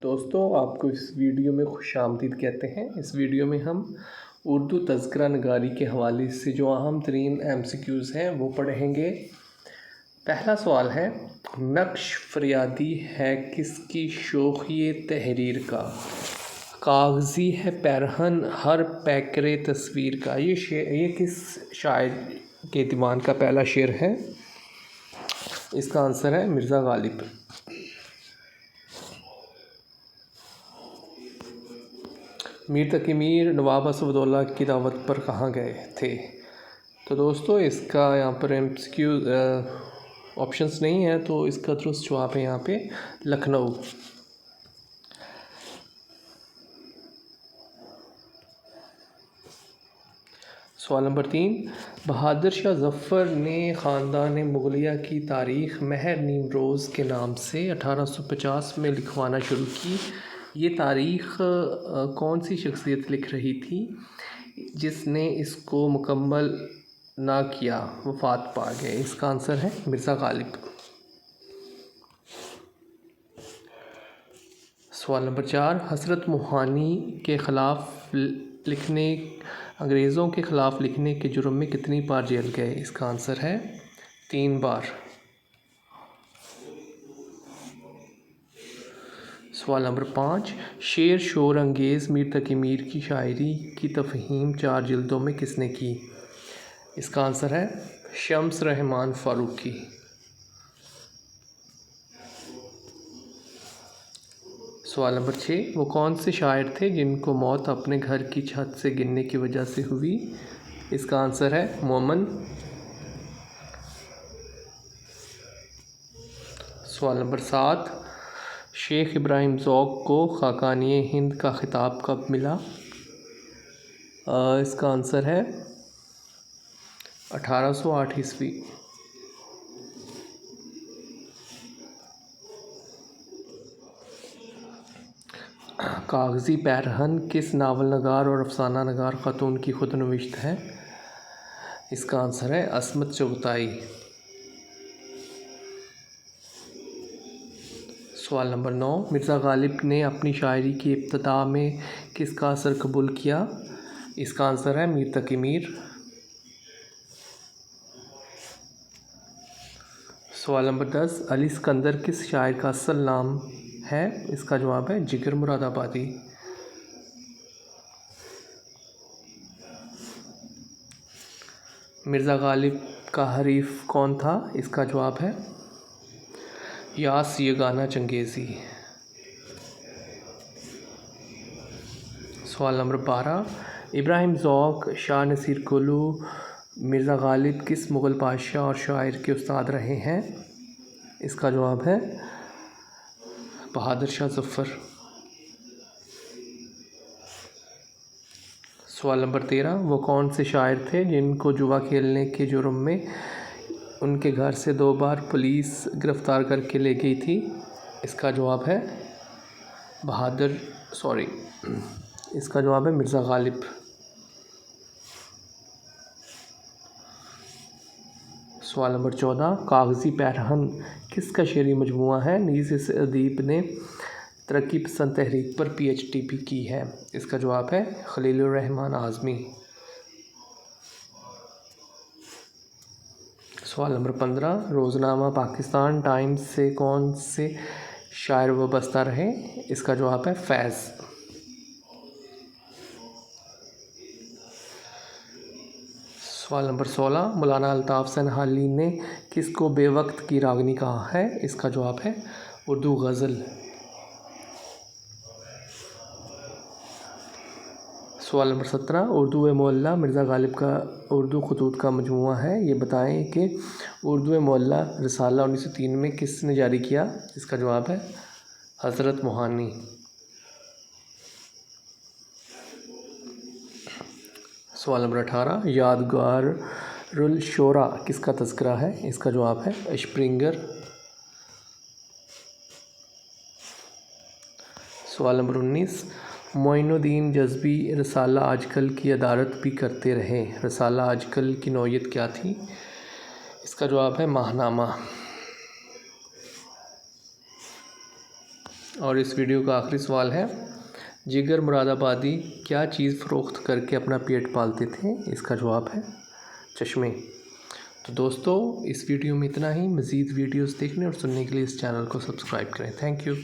दोस्तों, आपको इस वीडियो में खुशामदीद कहते हैं। इस वीडियो में हम उर्दू तज़किरा नगारी के हवाले से जो अहम तरीन MCQs हैं वो पढ़ेंगे। पहला सवाल है, नक्श फरियादी है किसकी शोख़ी तहरीर का? कागज़ी है पैरहन हर पैकरे तस्वीर का। ये किस शायर के दीवान का पहला शेर है? इसका आंसर है मिर्ज़ा गालिब। मीर तकी मीर नवाब असफदौल्ला की दावत पर कहाँ गए थे? तो दोस्तों, इसका यहाँ पर MCQ ऑप्शंस नहीं है, तो इसका दुरुस्त जवाब है यहाँ पे लखनऊ। सवाल नंबर 3, बहादुर शाह ज़फ़र ने ख़ानदान मुग़लिया की तारीख़ महर नीमरोज़ के नाम से 1850 में लिखवाना शुरू की। ये तारीख़ कौन सी शख्सियत लिख रही थी जिसने इसको मुकम्मल ना किया, वफ़ात पा गए? इसका आंसर है मिर्ज़ा गालिब। सवाल नंबर 4, हज़रत मोहानी के ख़िलाफ़ लिखने अंग्रेज़ों के ख़िलाफ़ लिखने के जुर्म में कितनी बार जेल गए? इसका आंसर है 3 बार। सवाल नंबर 5, शेर शोर अंगेज़ मीर तकी मीर की शायरी की तफ़हीम 4 जिल्दों में किसने की? इसका आंसर है शम्स रहमान फ़ारूक़ी। सवाल नंबर 6, वो कौन से शायर थे जिनको मौत अपने घर की छत से गिरने की वजह से हुई? इसका आंसर है मोमन। सवाल नंबर 7, शेख इब्राहिम ज़ौक़ को ख़ाक़ानी हिंद का ख़िताब कब मिला? इसका आंसर है 1808 ईस्वी। कागज़ी पैरहन किस नावल नगार और अफसाना नगार ख़ातून की खुद नविश्त है? इसका आंसर है असमत चुग़ताई। सवाल नंबर 9, मिर्ज़ा गालिब ने अपनी शायरी की इब्तिदा में किसका असर कबूल किया? इसका आंसर है मीर तकी मीर। सवाल नंबर 10, अली सिकंदर किस शायर का असल नाम है? इसका जवाब है जिगर मुरादाबादी। मिर्ज़ा गालिब का हरीफ कौन था? इसका जवाब है यास यगाना चंगेज़ी। सवाल नंबर 12, इब्राहिम ज़ौक़, शाह नसीर कुलू, मिर्ज़ा गालिब किस मुग़ल बादशाह और शायर के उस्ताद रहे हैं? इसका जवाब है बहादुर शाह ज़फ़र। सवाल नंबर 13, वो कौन से शायर थे जिनको जुआ खेलने के जुर्म में उनके घर से 2 बार पुलिस गिरफ़्तार करके ले गई थी? इसका जवाब है इसका जवाब है मिर्ज़ा गालिब। सवाल नंबर 14, कागज़ी पैरहन किसका शेरी मजमूआ है? नीज़ इस अदीब ने तरक्की पसंद तहरीक पर PhD भी की है। इसका जवाब है खलीलुर रहमान आज़मी। सवाल नंबर 15, रोज़नामा पाकिस्तान टाइम्स से कौन से शायर वाबस्ता रहे? इसका जवाब है फैज़। सवाल नंबर 16, मौलाना अल्ताफ़ सनहाली ने किसको बेवक्त की रागनी कहा है? इसका जवाब है उर्दू गज़ल। सवाल नंबर 17, उर्दू मोअल्ला मिर्ज़ा गालिब का उर्दू ख़ुतूत का मजमूआ है। ये बताएं कि उर्दू मोअल्ला रिसाला 1903 में किसने जारी किया? इसका जवाब है हज़रत मोहानी। सवाल नंबर 18, यादगारुल शोरा किसका तज़किरा है? इसका जवाब है स्प्रिंगर। सवाल नंबर 19, मोइनुद्दीन जज़बी रिसाला आजकल की अदारत भी करते रहे। रिसाला आजकल की नौइयत क्या थी? इसका जवाब है माहनामा। और इस वीडियो का आखिरी सवाल है, जिगर मुरादाबादी क्या चीज़ फ़रोख्त करके अपना पेट पालते थे? इसका जवाब है चश्मे। तो दोस्तों, इस वीडियो में इतना ही। मज़ीद वीडियोस देखने और सुनने के लिए इस चैनल को सब्सक्राइब करें। Thank you.